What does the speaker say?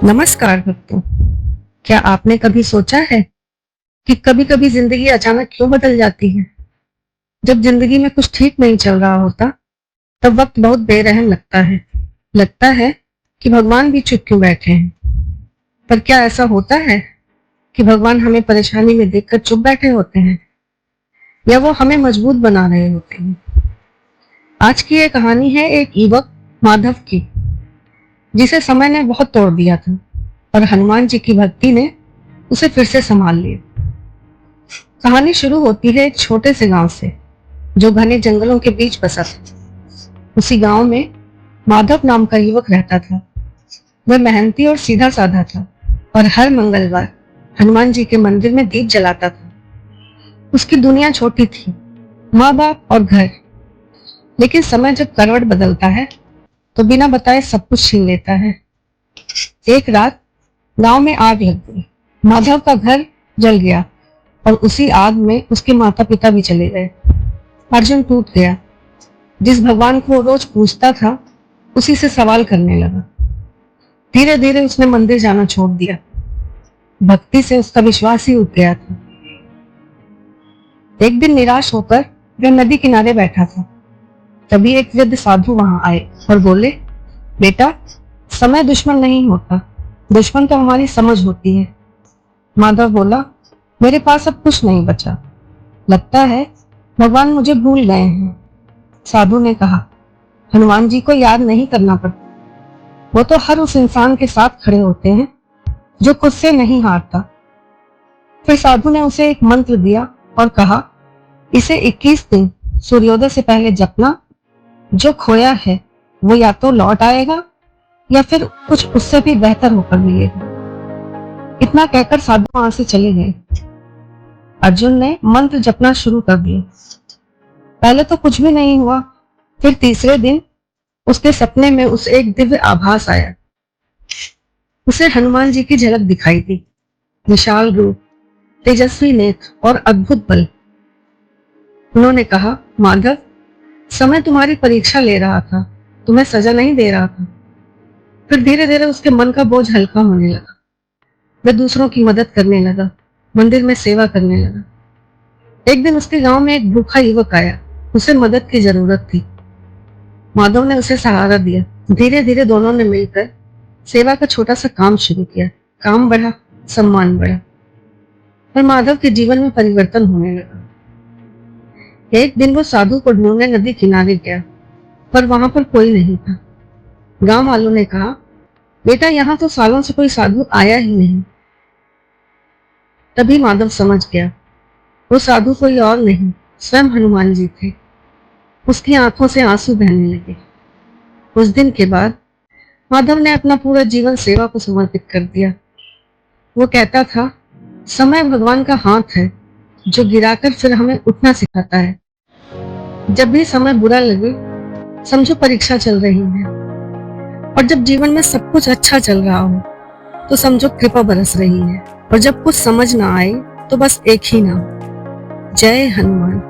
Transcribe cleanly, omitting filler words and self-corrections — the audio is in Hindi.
नमस्कार भक्तों। क्या आपने कभी सोचा है कि कभी-कभी जिंदगी अचानक क्यों बदल जाती है? जब जिंदगी में कुछ ठीक नहीं चल रहा होता, तब वक्त बहुत बेरहम लगता है। लगता है कि भगवान भी चुप क्यों बैठे हैं। पर क्या ऐसा होता है कि भगवान हमें परेशानी में देखकर चुप बैठे होते हैं, या वो हमें मजबूत बना रहे होते हैं? आज की ये कहानी है एक युवक माधव की, जिसे समय ने बहुत तोड़ दिया था, और हनुमान जी की भक्ति ने उसे फिर से संभाल लिया। कहानी शुरू होती है एक छोटे से गांव से, जो घने जंगलों के बीच बसा था। उसी गांव में माधव नाम का युवक रहता था। वह मेहनती और सीधा साधा था, और हर मंगलवार हनुमान जी के मंदिर में दीप जलाता था। उसकी दुनिया छोटी थी, माँ बाप और घर। लेकिन समय जब करवट बदलता है, तो बिना बताए सब कुछ छीन लेता है। एक रात गांव में आग लग गई। माधव का घर जल गया, और उसी आग में उसके माता पिता भी चले गए। अर्जुन टूट गया। जिस भगवान को वो रोज पूछता था, उसी से सवाल करने लगा। धीरे धीरे उसने मंदिर जाना छोड़ दिया। भक्ति से उसका विश्वास ही उठ गया था। एक दिन निराश होकर वह नदी किनारे बैठा था। तभी एक वृद्ध साधु वहां आए और बोले, बेटा, समय दुश्मन नहीं होता, दुश्मन तो हमारी समझ होती है। माधव बोला, मेरे पास अब कुछ नहीं बचा। लगता है भगवान मुझे भूल गए हैं। साधु ने कहा, हनुमान जी को याद नहीं करना पड़ता। वो तो हर उस इंसान के साथ खड़े होते हैं जो खुद से नहीं हारता। फिर साधु ने उसे एक मंत्र दिया और कहा, इसे 21 दिन सूर्योदय से पहले जपना। जो खोया है वो या तो लौट आएगा, या फिर कुछ उससे भी बेहतर होकर मिलेगा। इतना कहकर साधु वहां से चले गए। अर्जुन ने मंत्र जपना शुरू कर दिया। पहले तो कुछ भी नहीं हुआ। फिर तीसरे दिन उसके सपने में उसे एक दिव्य आभास आया। उसे हनुमान जी की झलक दिखाई दी। विशाल रूप, तेजस्वी नेत्र और अद्भुत बल। उन्होंने कहा, माधव, समय तुम्हारी परीक्षा ले रहा था, तुम्हें सजा नहीं दे रहा था। फिर धीरे धीरे उसके मन का बोझ हल्का होने लगा। वह दूसरों की मदद करने लगा, मंदिर में सेवा करने लगा। एक दिन उसके गांव में एक भूखा युवक आया। उसे मदद की जरूरत थी। माधव ने उसे सहारा दिया। धीरे धीरे दोनों ने मिलकर सेवा का छोटा सा काम शुरू किया। काम बढ़ा, सम्मान बढ़ा, और माधव के जीवन में परिवर्तन होने लगा। एक दिन वो साधु को ढूंढने नदी किनारे गया, पर वहां पर कोई नहीं था। गांव वालों ने कहा, बेटा, यहाँ तो सालों से कोई साधु आया ही नहीं। तभी माधव समझ गया, वो साधु कोई और नहीं, स्वयं हनुमान जी थे। उसकी आंखों से आंसू बहने लगे। उस दिन के बाद माधव ने अपना पूरा जीवन सेवा को समर्पित कर दिया। वो कहता था, समय भगवान का हाथ है, जो गिराकर फिर हमें उठना सिखाता है। जब भी समय बुरा लगे, समझो परीक्षा चल रही है। और जब जीवन में सब कुछ अच्छा चल रहा हो, तो समझो कृपा बरस रही है। और जब कुछ समझ ना आए, तो बस एक ही नाम, जय हनुमान।